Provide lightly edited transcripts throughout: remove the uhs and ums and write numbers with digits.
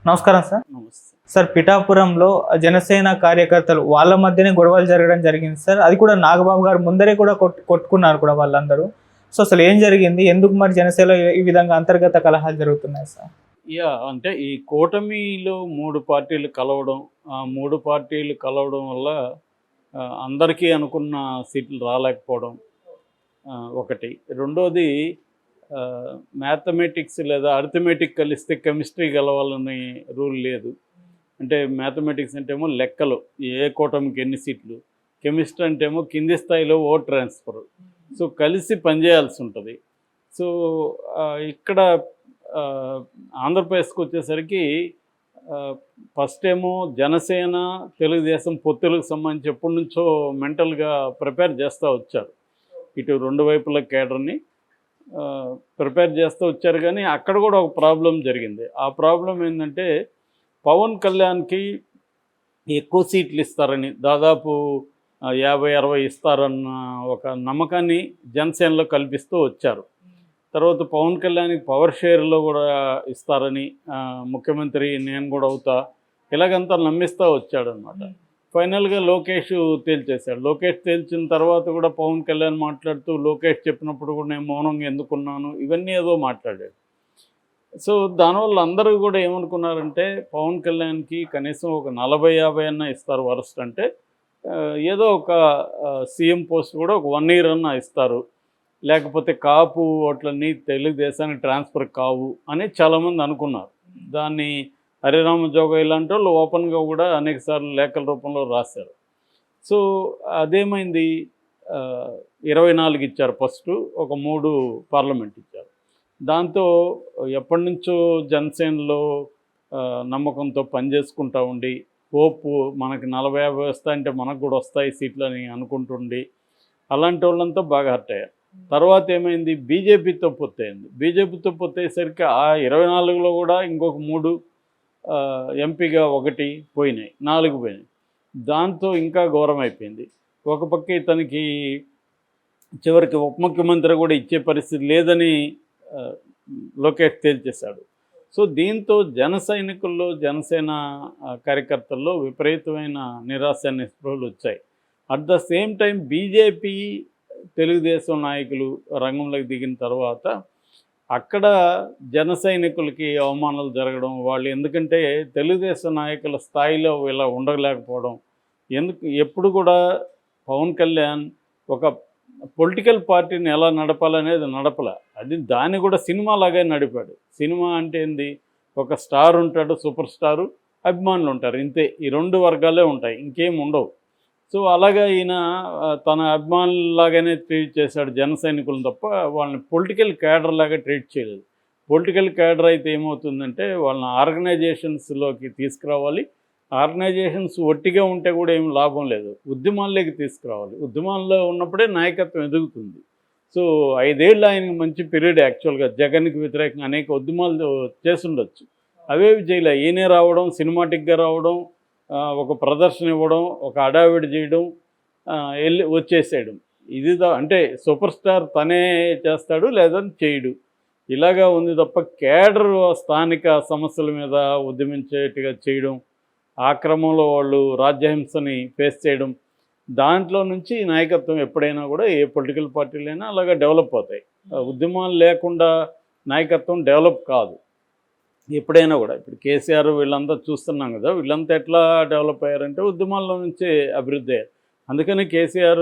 నమస్కారం సార్. నమస్తే. సార్, పిఠాపురంలో జనసేన కార్యకర్తలు వాళ్ళ మధ్యనే గొడవలు జరగడం జరిగింది సార్. అది కూడా నాగబాబు గారు ముందరే కూడా కొట్టుకున్నారు కూడా వాళ్ళందరూ. సో అసలు ఏం జరిగింది? ఎందుకు మరి జనసేనలో ఈ విధంగా అంతర్గత కలహాలు జరుగుతున్నాయి సార్? అంటే ఈ కూటమిలో 3 పార్టీలు కలవడం, ఆ 3 పార్టీలు కలవడం వల్ల అందరికీ అనుకున్న సీట్లు రాలేకపోవడం ఒకటి. రెండోది మ్యాథమెటిక్స్ లేదా అరిథమెటిక్ కలిస్తే కెమిస్ట్రీ కలవాలని రూల్ లేదు. అంటే మ్యాథమెటిక్స్ అంటేమో లెక్కలు, ఏ కూటమికి ఎన్ని సీట్లు, కెమిస్ట్రీ అంటేమో కింది స్థాయిలో ఓట్ ట్రాన్స్ఫర్. సో కలిసి పనిచేయాల్సి ఉంటుంది. సో ఇక్కడ ఆంధ్రప్రదేశ్కి వచ్చేసరికి ఫస్ట్ ఏమో జనసేన తెలుగుదేశం పొత్తులకు సంబంధించి ఎప్పటి నుంచో మెంటల్గా ప్రిపేర్ చేస్తూ వచ్చారు. ఇటు 2 వైపుల కేడర్ని ప్రిపేర్ చేస్తూ వచ్చారు. కానీ అక్కడ కూడా ఒక ప్రాబ్లం జరిగింది. ఆ ప్రాబ్లం ఏంటంటే పవన్ కళ్యాణ్కి ఎక్కువ సీట్లు ఇస్తారని, దాదాపు 50-60 ఇస్తారన్న ఒక నమ్మకాన్ని జనసేనలో కల్పిస్తూ వచ్చారు. తర్వాత పవన్ కళ్యాణ్కి పవర్ షేర్లో కూడా ఇస్తారని, ముఖ్యమంత్రి నేను కూడా అవుతా, ఇలాగంతా నమ్మిస్తూ వచ్చాడనమాట. ఫైనల్గా లోకేష్ తేల్చేశాడు. లోకేష్ తేల్చిన తర్వాత కూడా పవన్ కళ్యాణ్ మాట్లాడుతూ, లోకేష్ చెప్పినప్పుడు కూడా నేను మౌనంగా ఎందుకున్నాను, ఇవన్నీ ఏదో మాట్లాడాడు. సో దానివల్ల అందరూ కూడా ఏమనుకున్నారంటే పవన్ కళ్యాణ్కి కనీసం ఒక 40-50 అన్నా ఇస్తారు వరస్ట్ అంటే, ఏదో ఒక సీఎం పోస్ట్ కూడా ఒక 1 year అన్నా ఇస్తారు, లేకపోతే కాపు ఓట్లన్నీ తెలుగుదేశానికి ట్రాన్స్ఫర్ కావు అని చాలామంది అనుకున్నారు. దాన్ని హరిరామ జోగ ఇలాంటి వాళ్ళు ఓపెన్గా కూడా అనేకసార్లు లేఖల రూపంలో రాశారు. సో అదేమైంది, 24 ఇచ్చారు ఫస్ట్, ఒక 3 పార్లమెంట్ ఇచ్చారు. దాంతో ఎప్పటి నుంచో జనసేనలో నమ్మకంతో పనిచేసుకుంటూ ఉండి, హోప్ మనకి 40-50 వస్తాయంటే మనకు కూడా వస్తాయి సీట్లు అని అనుకుంటుండి అలాంటి వాళ్ళంతా బాగా హర్ట్ అయ్యారు. తర్వాత ఏమైంది, బీజేపీతో పొత్తయింది. బీజేపీతో పొత్తయ్యేసరికి ఆ 24లో కూడా ఇంకొక 3 ఎంపీగా 1 పోయినాయి, 4 పోయినాయి. దాంతో ఇంకా ఘోరం అయిపోయింది. ఒక పక్క ఇతనికి చివరికి ఉప ముఖ్యమంత్రి కూడా ఇచ్చే పరిస్థితి లేదని లోకేష్ తేల్చేశాడు. సో దీంతో జన సైనికుల్లో, జనసేన కార్యకర్తల్లో విపరీతమైన నిరాశ నిస్పృహలు వచ్చాయి. At the same time BJP Telugu Desam నాయకులు రంగంలోకి దిగిన తర్వాత అక్కడ జన సైనికులకి అవమానాలు జరగడం, వాళ్ళు ఎందుకంటే తెలుగుదేశం నాయకుల స్థాయిలో ఇలా ఉండలేకపోవడం. ఎప్పుడు కూడా పవన్ కళ్యాణ్ ఒక పొలిటికల్ పార్టీని ఎలా నడపాలనేది నడపల, దాన్ని కూడా సినిమా లాగే నడిపాడు. సినిమా అంటే ఏంది, ఒక స్టార్ ఉంటాడు, సూపర్ స్టారు, అభిమానులు ఉంటారు, ఇంతే. ఈ 2 వర్గాలే ఉంటాయి, ఇంకేం ఉండవు. సో అలాగా ఈయన తన అభిమానులాగానే ట్రీట్ చేశాడు జన సైనికులను తప్ప వాళ్ళని పొలిటికల్ క్యాడర్ లాగా ట్రీట్ చేయలేదు. పొలిటికల్ క్యాడర్ అయితే ఏమవుతుందంటే వాళ్ళని ఆర్గనైజేషన్స్లోకి తీసుకురావాలి. ఆర్గనైజేషన్స్ ఒట్టిగా ఉంటే కూడా ఏం లాభం లేదు, ఉద్యమాల్లోకి తీసుకురావాలి. ఉద్యమాల్లో ఉన్నప్పుడే నాయకత్వం ఎదుగుతుంది. సో 5 ఏళ్ళు ఆయనకి మంచి పీరియడ్. యాక్చువల్గా జగన్కి వ్యతిరేకంగా అనేక ఉద్యమాలు చేస్తుండొచ్చు, అవేవి చేయలే. ఈయనే రావడం, సినిమాటిక్గా రావడం, ఒక ప్రదర్శన ఇవ్వడం, ఒక హడావిడి చేయడం, వెళ్ళి వచ్చేసేయడం. ఇది అంటే సూపర్ స్టార్ తనే చేస్తాడు లేదని చేయడు, ఇలాగా ఉంది తప్ప కేడర్ స్థానిక సమస్యల మీద ఉద్యమించేట్టుగా చేయడం, ఆ క్రమంలో వాళ్ళు రాజ్యహింసని ఫేస్ చేయడం, దాంట్లో నుంచి నాయకత్వం ఎప్పుడైనా కూడా ఏ పొలిటికల్ పార్టీలైనా అలాగా డెవలప్ అవుతాయి. ఉద్యమాలు లేకుండా నాయకత్వం డెవలప్ కాదు ఎప్పుడైనా కూడా. ఇప్పుడు కేసీఆర్ వీళ్ళంతా చూస్తున్నాం కదా, వీళ్ళంతా ఎట్లా డెవలప్ అయ్యారంటే ఉద్యమాల్లో నుంచే అభివృద్ధి అయ్యారు. అందుకని కేసీఆర్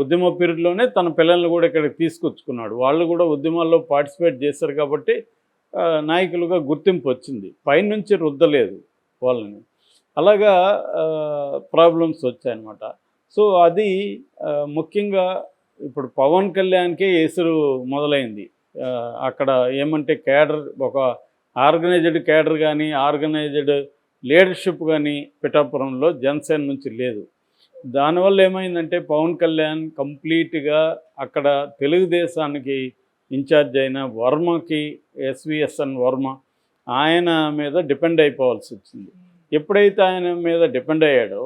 ఉద్యమ పీరియడ్లోనే తన పిల్లల్ని కూడా ఇక్కడికి తీసుకొచ్చుకున్నాడు. వాళ్ళు కూడా ఉద్యమాల్లో పార్టిసిపేట్ చేశారు కాబట్టి నాయకులుగా గుర్తింపు వచ్చింది, పైనుంచి రుద్దలేదు వాళ్ళని. అలాగా ప్రాబ్లమ్స్ వచ్చాయన్నమాట. సో అది ముఖ్యంగా ఇప్పుడు పవన్ కళ్యాణ్కే ఎసురు మొదలైంది. అక్కడ ఏమంటే కేడర్, ఒక ఆర్గనైజ్డ్ కేడర్ కానీ ఆర్గనైజ్డ్ లీడర్షిప్ కానీ పిఠాపురంలో జనసేన నుంచి లేదు. దానివల్ల ఏమైందంటే పవన్ కళ్యాణ్ కంప్లీట్గా అక్కడ తెలుగుదేశానికి ఇన్ఛార్జ్ అయిన వర్మకి, ఎస్విఎస్ఎన్ వర్మ, ఆయన మీద డిపెండ్ అయిపోవాల్సి వచ్చింది. ఎప్పుడైతే ఆయన మీద డిపెండ్ అయ్యాడో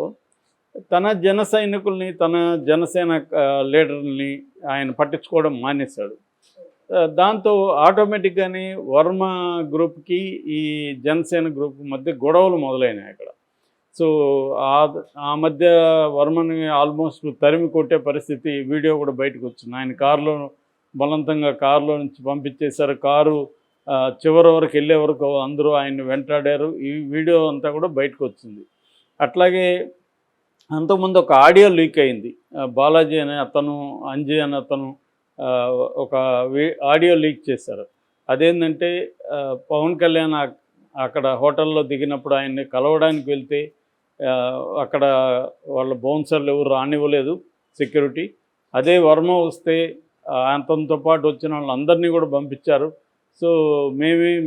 తన జన సైనికుల్ని, తన జనసేన లీడర్ని ఆయన పట్టించుకోవడం మానేశాడు. దాంతో ఆటోమేటిక్గానే వర్మ గ్రూప్కి ఈ జనసేన గ్రూప్ మధ్య గొడవలు మొదలైనాయి అక్కడ. సో ఆ మధ్య వర్మని ఆల్మోస్ట్ తరిమి కొట్టే పరిస్థితి వీడియో కూడా బయటకు వచ్చింది. ఆయన కారులో బలవంతంగా కారులో నుంచి పంపించేశారు. కారు చివరి వరకు వెళ్ళే వరకు అందరూ ఆయన్ని వెంటాడారు. ఈ వీడియో అంతా కూడా బయటకు వచ్చింది. అట్లాగే అంతకుముందు ఒక ఆడియో లీక్ అయింది. బాలాజీ అనే అతను, అంజీ అనే అతను ఒక ఆడియో లీక్ చేశారు. అదేంటంటే పవన్ కళ్యాణ్ అక్కడ హోటల్లో దిగినప్పుడు ఆయన్ని కలవడానికి వెళ్తే అక్కడ వాళ్ళ బౌన్సర్లు ఎవరు రానివ్వలేదు సెక్యూరిటీ. అదే వర్మ వస్తే అతనితో పాటు వచ్చిన వాళ్ళందరినీ కూడా పంపించారు. సో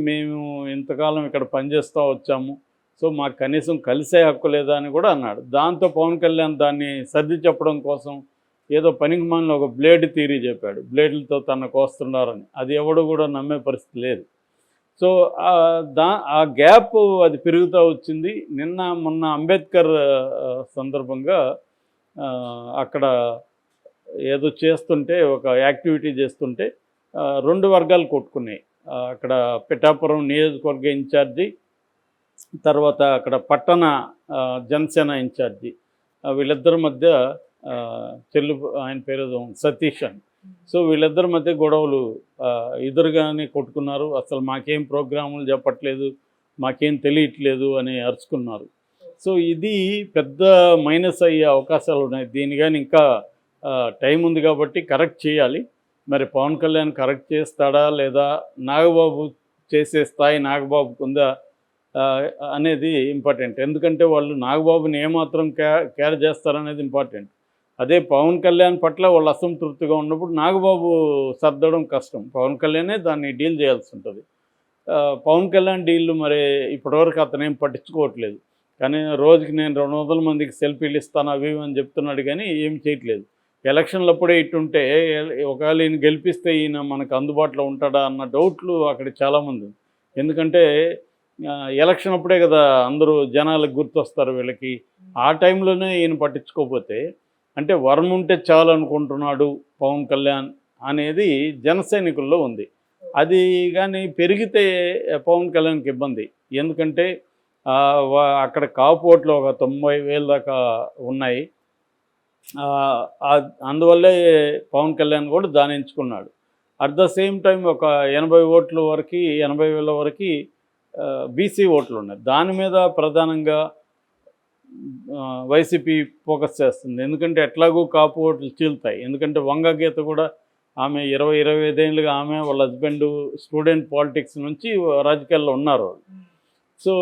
మేము ఇంతకాలం ఇక్కడ పనిచేస్తూ వచ్చాము, సో మాకు కనీసం కలిసే హక్కు లేదా అని కూడా అన్నాడు. దాంతో పవన్ కళ్యాణ్ దాన్ని సర్ది చెప్పడం కోసం ఏదో పనికి మాలిన ఒక బ్లేడ్ థియరీ చెప్పాడు, బ్లేడ్లతో తన కోస్తున్నారని. అది ఎవడు కూడా నమ్మే పరిస్థితి లేదు. సో ఆ గ్యాప్ అది పెరుగుతూ వచ్చింది. మొన్న అంబేద్కర్ సందర్భంగా అక్కడ ఏదో చేస్తుంటే, ఒక యాక్టివిటీ చేస్తుంటే 2 వర్గాలు కొట్టుకున్నాయి. అక్కడ పిఠాపురం నియోజకవర్గ ఇన్ఛార్జి, తర్వాత అక్కడ పట్టణ జనసేన ఇన్ఛార్జి, వీళ్ళిద్దరి మధ్య ఆయన పేరు సతీష్ అని. సో వీళ్ళిద్దరి మధ్య గొడవలు ఎదురుగానే కొట్టుకున్నారు. అసలు మాకేం ప్రోగ్రాములు చెప్పట్లేదు, మాకేం తెలియట్లేదు అని అరుచుకున్నారు. సో ఇది పెద్ద మైనస్ అయ్యే అవకాశాలు ఉన్నాయి. దీని కానీ ఇంకా టైం ఉంది కాబట్టి కరెక్ట్ చేయాలి. మరి పవన్ కళ్యాణ్ కరెక్ట్ చేస్తాడా లేదా, నాగబాబు చేసే స్థాయి నాగబాబుకు ఉందా అనేది ఇంపార్టెంట్. ఎందుకంటే వాళ్ళు నాగబాబుని ఏమాత్రం కేర్ చేస్తారనేది ఇంపార్టెంట్. అదే పవన్ కళ్యాణ్ పట్ల వాళ్ళు అసంతృప్తిగా ఉన్నప్పుడు నాగబాబు సర్దడం కష్టం. పవన్ కళ్యాణే దాన్ని డీల్ చేయాల్సి ఉంటుంది. పవన్ కళ్యాణ్ డీల్ మరి ఇప్పటివరకు అతనేం పట్టించుకోవట్లేదు. కానీ రోజుకి నేను 200 మందికి సెల్ఫీలు ఇస్తాను అవి అని చెప్తున్నాడు, కానీ ఏం చేయట్లేదు. ఎలక్షన్లప్పుడే ఇట్టుంటే ఒకవేళ ఈయన గెలిపిస్తే ఈయన మనకు అందుబాటులో ఉంటాడా అన్న డౌట్లు అక్కడ చాలామంది. ఎందుకంటే ఎలక్షన్ అప్పుడే కదా అందరూ జనాలకు గుర్తొస్తారు వీళ్ళకి. ఆ టైంలోనే ఈయన పట్టించుకోకపోతే, అంటే వర్మ ఉంటే చాలు అనుకుంటున్నాడు పవన్ కళ్యాణ్ అనేది జనసైనికుల్లో ఉంది. అది కానీ పెరిగితే పవన్ కళ్యాణ్కి ఇబ్బంది. ఎందుకంటే అక్కడ కాపు ఓట్లు ఒక 90,000 దాకా ఉన్నాయి. అందువల్లే పవన్ కళ్యాణ్ కూడా దాన్ని ఎంచుకున్నాడు. అట్ ద సేమ్ టైం ఒక 80,000 వరకు బీసీ ఓట్లు ఉన్నాయి. దాని మీద ప్రధానంగా వైసీపీ ఫోకస్ చేస్తుంది. ఎందుకంటే ఎట్లాగూ కాపు ఓట్లు చీలుతాయి. ఎందుకంటే వంగ గీత కూడా ఆమె 20-25 ఏళ్ళుగా ఆమె వాళ్ళ హస్బెండ్ స్టూడెంట్ పాలిటిక్స్ నుంచి రాజకీయాల్లో ఉన్నారు. సో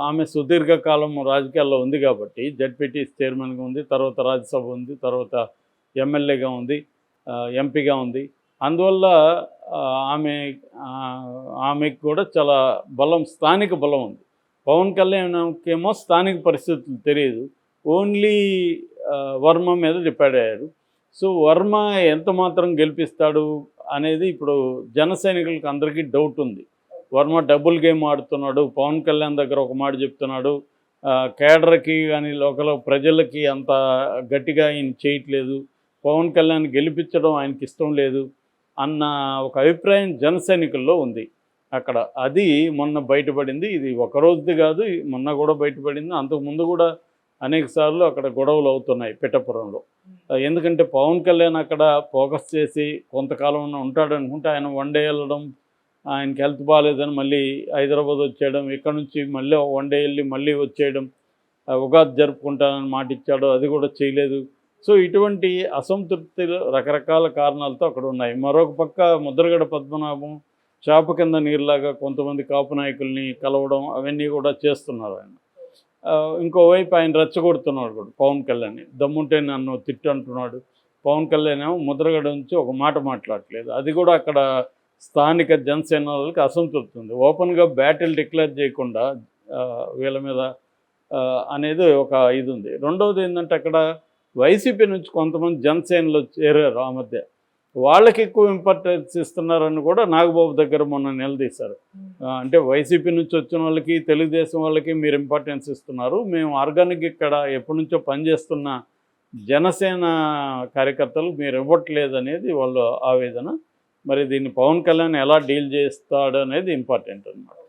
ఆమె సుదీర్ఘకాలం రాజకీయాల్లో ఉంది కాబట్టి జడ్పీటీ చైర్మన్గా ఉంది, తర్వాత రాజ్యసభ ఉంది, తర్వాత ఎమ్మెల్యేగా ఉంది, ఎంపీగా ఉంది. అందువల్ల ఆమెకు కూడా చాలా బలం, స్థానిక బలం ఉంది. పవన్ కళ్యాణ్కేమో స్థానిక పరిస్థితులు తెలియదు, ఓన్లీ వర్మ మీద డిపెండ్ అయ్యారు. సో వర్మ ఎంత మాత్రం గెలిపిస్తాడు అనేది ఇప్పుడు జన సైనికులకి అందరికీ డౌట్ ఉంది. వర్మ డబుల్ గేమ్ ఆడుతున్నాడు. పవన్ కళ్యాణ్ దగ్గర ఒక మాట చెప్తున్నాడు, కేడర్కి కానీ లోకల్ ప్రజలకి అంత గట్టిగా ఆయన చేయట్లేదు, పవన్ కళ్యాణ్ గెలిపించడం ఆయనకి ఇష్టం లేదు అన్న ఒక అభిప్రాయం జన సైనికుల్లో ఉంది అక్కడ. అది మొన్న బయటపడింది. ఇది ఒకరోజుది కాదు, మొన్న కూడా బయటపడింది. అంతకుముందు కూడా అనేక సార్లు అక్కడ గొడవలు అవుతున్నాయి పిఠాపురంలో. ఎందుకంటే పవన్ కళ్యాణ్ అక్కడ ఫోకస్ చేసి కొంతకాలం ఉంటాడు అనుకుంటే, ఆయన వన్ డే వెళ్ళడం, ఆయనకి హెల్త్ బాగాలేదని మళ్ళీ హైదరాబాద్ వచ్చేయడం, ఇక్కడ నుంచి మళ్ళీ వన్ డే వెళ్ళి మళ్ళీ వచ్చేయడం, ఉగాది జరుపుకుంటానని మాట ఇచ్చాడు, అది కూడా చేయలేదు. సో ఇటువంటి అసంతృప్తులు రకరకాల కారణాలతో అక్కడ ఉన్నాయి. మరొక పక్క ముద్రగడ పద్మనాభం చాప కింద నీరులాగా కొంతమంది కాపు నాయకుల్ని కలవడం అవన్నీ కూడా చేస్తున్నారు ఆయన. ఇంకోవైపు ఆయన రెచ్చగొడుతున్నాడు కూడా పవన్ కళ్యాణ్, దమ్ముంటే నన్ను తిట్టు అంటున్నాడు. పవన్ కళ్యాణ్ ఏమో ముద్రగడ నుంచి ఒక మాట మాట్లాడట్లేదు. అది కూడా అక్కడ స్థానిక జనసేన వాళ్ళకి అసంతృప్తి ఉంది. ఓపెన్గా బ్యాటిల్ డిక్లేర్ చేయకుండా వీళ్ళ మీద అనేది ఒక ఇది ఉంది. రెండవది ఏంటంటే అక్కడ వైసీపీ నుంచి కొంతమంది జనసేనలో చేరారు. ఆ మధ్య వాళ్ళకి ఎక్కువ ఇంపార్టెన్స్ ఇస్తున్నారని కూడా నాగబాబు దగ్గర మొన్న నిలదీశారు. అంటే వైసీపీ నుంచి వచ్చిన వాళ్ళకి, తెలుగుదేశం వాళ్ళకి మీరు ఇంపార్టెన్స్ ఇస్తున్నారు, మేము ఆర్గానిక్ ఇక్కడ ఎప్పటి నుంచో పనిచేస్తున్న జనసేన కార్యకర్తలు మీరు ఇవ్వట్లేదు అనేది వాళ్ళ ఆవేదన. మరి దీన్ని పవన్ కళ్యాణ్ ఎలా డీల్ చేస్తాడు అనేది ఇంపార్టెంట్ అన్నమాట.